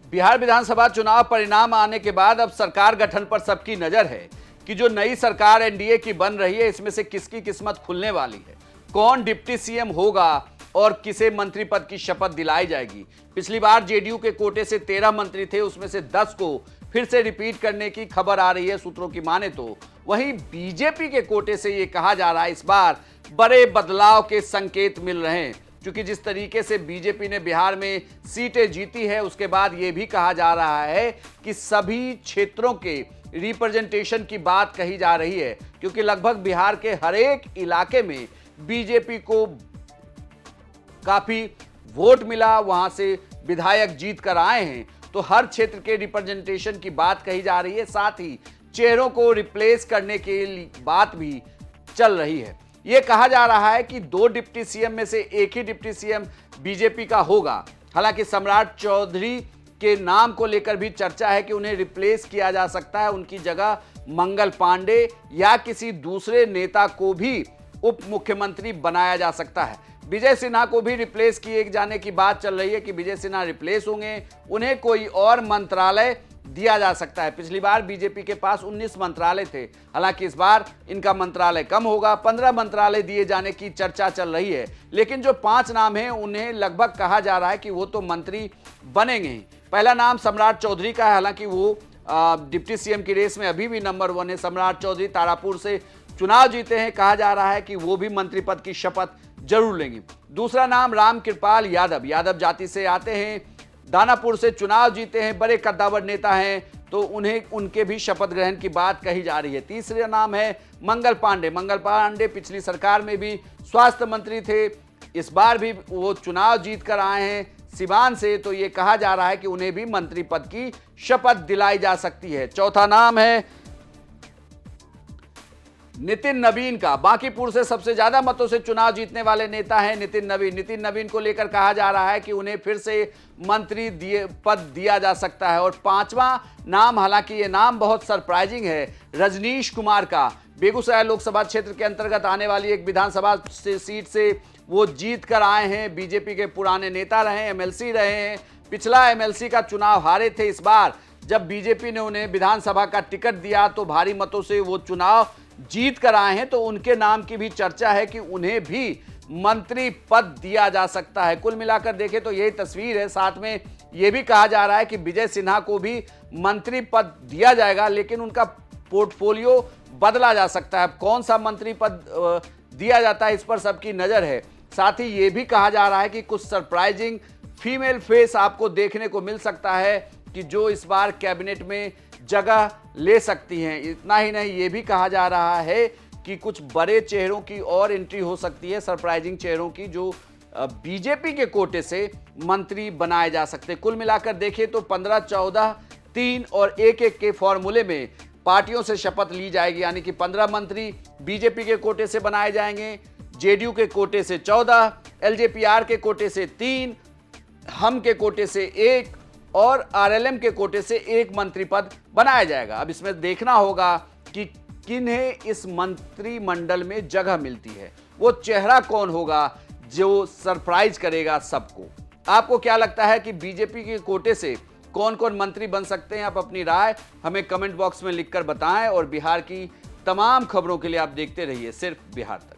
बिहार विधानसभा चुनाव परिणाम आने के बाद अब सरकार गठन पर सबकी नजर है कि जो नई सरकार एनडीए की बन रही है इसमें से किसकी किस्मत खुलने वाली है, कौन डिप्टी सीएम होगा और किसे मंत्री पद की शपथ दिलाई जाएगी। पिछली बार जेडीयू के कोटे से 13 मंत्री थे, उसमें से 10 को फिर से रिपीट करने की खबर आ रही है सूत्रों की माने तो। वहीं बीजेपी के कोटे से यह कहा जा रहा है इस बार बड़े बदलाव के संकेत मिल रहे हैं, क्योंकि जिस तरीके से बीजेपी ने बिहार में सीटें जीती है उसके बाद यह भी कहा जा रहा है कि सभी क्षेत्रों के रिप्रेजेंटेशन की बात कही जा रही है, क्योंकि लगभग बिहार के हर एक इलाके में बीजेपी को काफी वोट मिला, वहां से विधायक जीत कर आए हैं, तो हर क्षेत्र के रिप्रेजेंटेशन की बात कही जा रही है। साथ ही चेहरों को रिप्लेस करने की बात भी चल रही है। यह कहा जा रहा है कि 2 डिप्टी सीएम में से एक ही डिप्टी सीएम बीजेपी का होगा। हालांकि सम्राट चौधरी के नाम को लेकर भी चर्चा है कि उन्हें रिप्लेस किया जा सकता है, उनकी जगह मंगल पांडे या किसी दूसरे नेता को भी उप मुख्यमंत्री बनाया जा सकता है। विजय सिन्हा को भी रिप्लेस किए जाने की बात चल रही है कि विजय सिन्हा रिप्लेस होंगे, उन्हें कोई और मंत्रालय दिया जा सकता है। पिछली बार बीजेपी के पास 19 मंत्रालय थे, हालांकि इस बार इनका मंत्रालय कम होगा, 15 मंत्रालय दिए जाने की चर्चा चल रही है। लेकिन जो 5 नाम हैं उन्हें लगभग कहा जा रहा है कि वो तो मंत्री बनेंगे ही। पहला नाम सम्राट चौधरी का है, हालांकि वो डिप्टी सीएम की रेस में अभी भी नंबर 1 है। सम्राट चौधरी तारापुर से चुनाव जीते हैं, कहा जा रहा है कि वो भी मंत्री पद की शपथ जरूर लेंगे। दूसरा नाम रामकृपाल यादव, यादव जाति से आते हैं, दानापुर से चुनाव जीते हैं, बड़े कद्दावर नेता हैं, तो उन्हें उनके भी शपथ ग्रहण की बात कही जा रही है। तीसरा नाम है मंगल पांडे। मंगल पांडे पिछली सरकार में भी स्वास्थ्य मंत्री थे, इस बार भी वो चुनाव जीत कर आए हैं सिवान से, तो ये कहा जा रहा है कि उन्हें भी मंत्री पद की शपथ दिलाई जा सकती है। चौथा नाम है नितिन नवीन का। बांकीपुर से सबसे ज्यादा मतों से चुनाव जीतने वाले नेता हैं नितिन नवीन। नितिन नवीन को लेकर कहा जा रहा है कि उन्हें फिर से मंत्री पद दिया जा सकता है। और 5वां नाम, हालांकि ये नाम बहुत सरप्राइजिंग है, रजनीश कुमार का। बेगूसराय लोकसभा क्षेत्र के अंतर्गत आने वाली एक विधानसभा सीट से वो जीत कर आए हैं, बीजेपी के पुराने नेता रहे, एमएलसी रहे हैं, पिछला एमएलसी का चुनाव हारे थे। इस बार जब बीजेपी ने उन्हें विधानसभा का टिकट दिया तो भारी मतों से वो चुनाव जीत कर आए हैं, तो उनके नाम की भी चर्चा है कि उन्हें भी मंत्री पद दिया जा सकता है। कुल मिलाकर देखें तो यही तस्वीर है। साथ में यह भी कहा जा रहा है कि विजय सिन्हा को भी मंत्री पद दिया जाएगा, लेकिन उनका पोर्टफोलियो बदला जा सकता है। कौन सा मंत्री पद दिया जाता है इस पर सबकी नजर है। साथ ही यह भी कहा जा रहा है कि कुछ सरप्राइजिंग फीमेल फेस आपको देखने को मिल सकता है कि जो इस बार कैबिनेट में जगह ले सकती हैं। इतना ही नहीं, ये भी कहा जा रहा है कि कुछ बड़े चेहरों की और एंट्री हो सकती है, सरप्राइजिंग चेहरों की, जो बीजेपी के कोटे से मंत्री बनाए जा सकते हैं। कुल मिलाकर देखें तो 15, 14, 3 और 1-1 के फॉर्मूले में पार्टियों से शपथ ली जाएगी, यानी कि 15 मंत्री बीजेपी के कोटे से बनाए जाएंगे, जेडीयू के कोटे से 14, एलजेपीआर के कोटे से 3, हम के कोटे से 1 और आरएलएम के कोटे से 1 मंत्री पद बनाया जाएगा। अब इसमें देखना होगा कि किन्हें इस मंत्रिमंडल में जगह मिलती है, वो चेहरा कौन होगा जो सरप्राइज करेगा सबको। आपको क्या लगता है कि बीजेपी के कोटे से कौन कौन मंत्री बन सकते हैं? आप अपनी राय हमें कमेंट बॉक्स में लिखकर बताएं और बिहार की तमाम खबरों के लिए आप देखते रहिए सिर्फ बिहार तक।